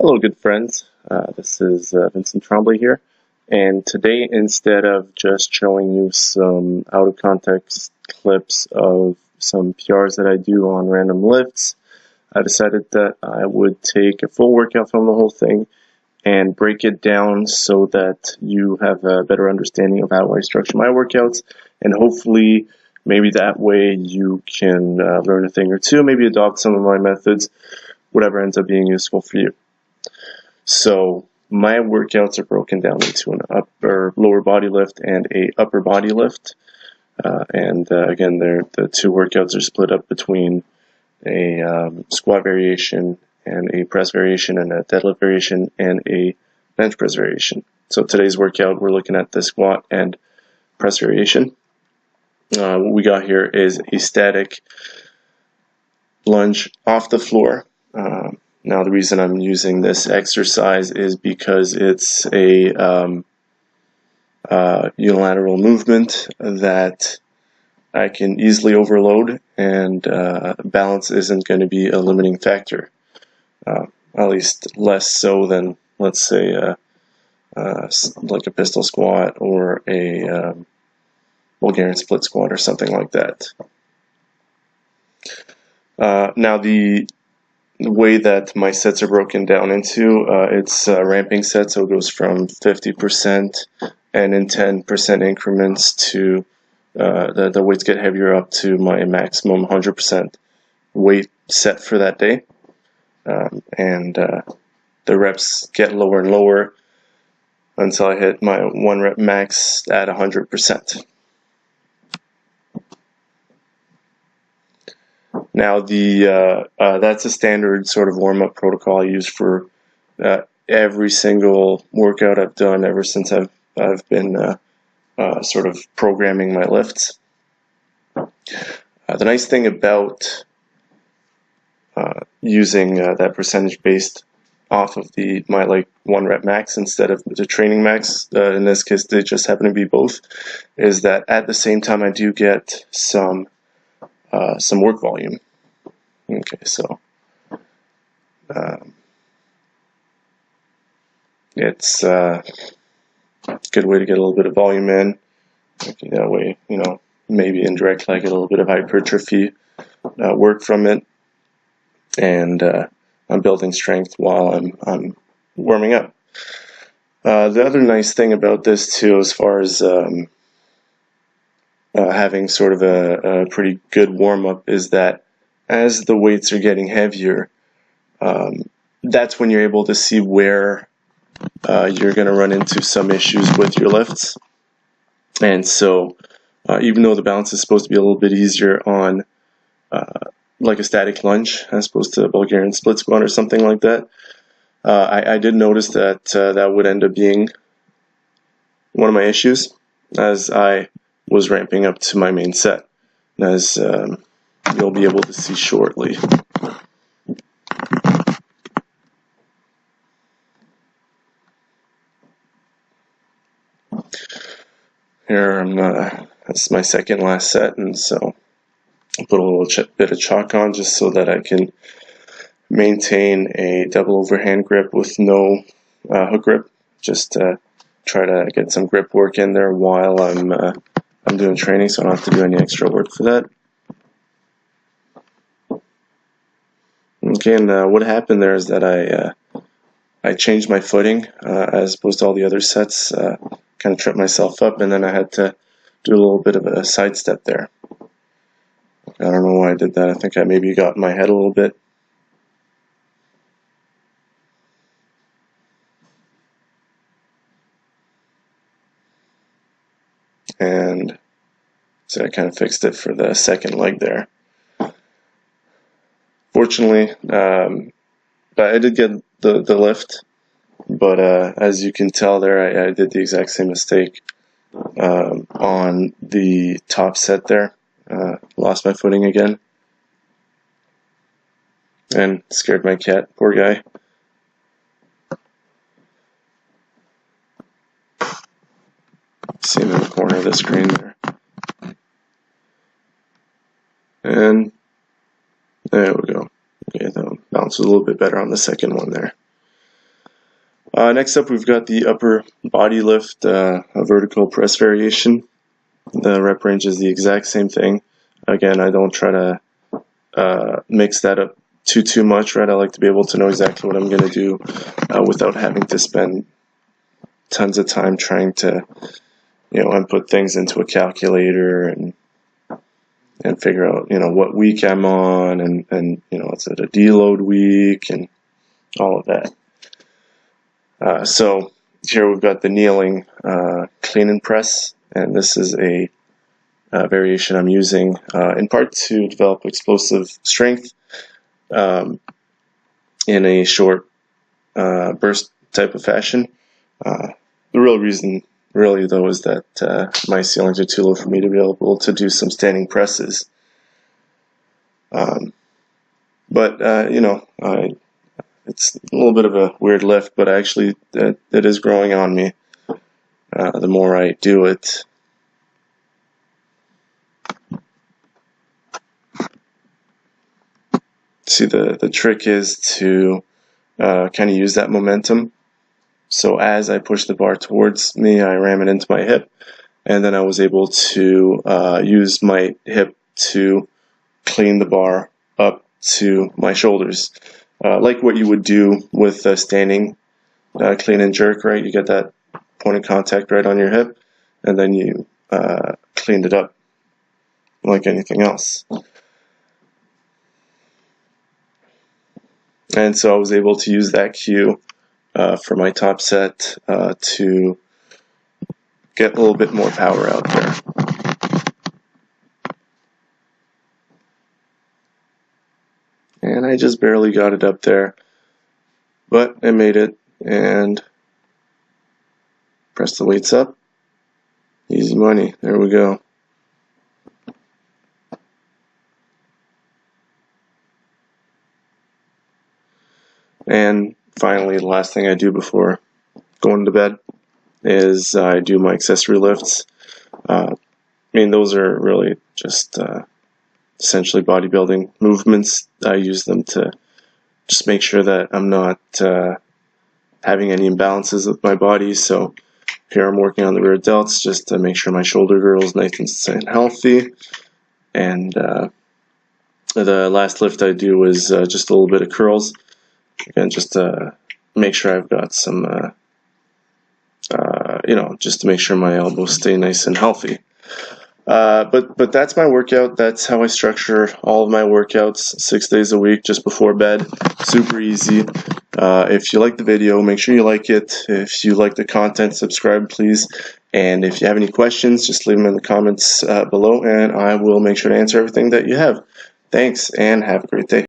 Hello, good friends. This is Vincent Tremblay here, and today, instead of just showing you some out of context clips of some PRs that I do on random lifts, I decided that I would take a full workout from the whole thing and break it down so that you have a better understanding of how I structure my workouts, and hopefully maybe that way you can learn a thing or two, maybe adopt some of my methods, whatever ends up being useful for you. So my workouts are broken down into an lower body lift and a upper body lift. Again, the two workouts are split up between a squat variation and a press variation and a deadlift variation and a bench press variation. So today's workout, we're looking at the squat and press variation. What we got here is a static lunge off the floor. Now, the reason I'm using this exercise is because it's a unilateral movement that I can easily overload, and balance isn't going to be a limiting factor, at least less so than, let's say, like a pistol squat or a Bulgarian split squat or something like that. Now, the way that my sets are broken down into, it's a ramping set, so it goes from 50% and in 10% increments to the weights get heavier up to my maximum 100% weight set for that day. The reps get lower and lower until I hit my 1 rep max at 100%. Now, that's a standard sort of warm-up protocol I use for every single workout I've done ever since I've been sort of programming my lifts. The nice thing about using that percentage based off of my 1 rep max instead of the training max, in this case they just happen to be both, is that at the same time I do get some work volume. Okay, so it's a good way to get a little bit of volume in. Okay, that way, maybe indirectly I get a little bit of hypertrophy work from it, and I'm building strength while I'm warming up. The other nice thing about this too, as far as having sort of a pretty good warm-up, is that as the weights are getting heavier, that's when you're able to see where you're going to run into some issues with your lifts. And so even though the balance is supposed to be a little bit easier on like a static lunge as opposed to a Bulgarian split squat or something like that, I did notice that that would end up being one of my issues as I was ramping up to my main set, as you'll be able to see shortly. Here, that's my second last set, and so I'll put a little bit of chalk on just so that I can maintain a double overhand grip with no hook grip. Just try to get some grip work in there while I'm doing training, so I don't have to do any extra work for that. Okay, and what happened there is that I changed my footing as opposed to all the other sets. Kind of tripped myself up, and then I had to do a little bit of a sidestep there. I don't know why I did that. I think I maybe got in my head a little bit. And so I kind of fixed it for the second leg there. Fortunately, I did get the lift, but as you can tell there, I did the exact same mistake on the top set there. Lost my footing again and scared my cat, poor guy. See him in the corner of the screen there. And there we go. Okay, the balance was a little bit better on the second one there. Next up, we've got the upper body lift, a vertical press variation. The rep range is the exact same thing. Again, I don't try to mix that up too much, right? I like to be able to know exactly what I'm going to do without having to spend tons of time trying to, input things into a calculator and figure out, what week I'm on and is it a deload week and all of that. So here we've got the kneeling clean and press, and this is a variation I'm using in part to develop explosive strength in a short burst type of fashion. The real reason, really, though, is that my ceilings are too low for me to be able to do some standing presses. It's a little bit of a weird lift, but actually it is growing on me the more I do it. See, the trick is to kind of use that momentum. So as I push the bar towards me, I ram it into my hip, and then I was able to use my hip to clean the bar up to my shoulders. Like what you would do with standing clean and jerk, right? You get that point of contact right on your hip, and then you cleaned it up like anything else. And so I was able to use that cue for my top set to get a little bit more power out there. And I just barely got it up there, but I made it, and press the weights up. Easy money. There we go. And finally, the last thing I do before going to bed is I do my accessory lifts. Those are really just essentially bodybuilding movements. I use them to just make sure that I'm not having any imbalances with my body. So here I'm working on the rear delts just to make sure my shoulder girdle is nice and healthy. And the last lift I do is just a little bit of curls. Again, just to make sure I've got some, just to make sure my elbows stay nice and healthy. But that's my workout. That's how I structure all of my workouts 6 days a week just before bed. Super easy. If you like the video, make sure you like it. If you like the content, subscribe, please. And if you have any questions, just leave them in the comments below, and I will make sure to answer everything that you have. Thanks, and have a great day.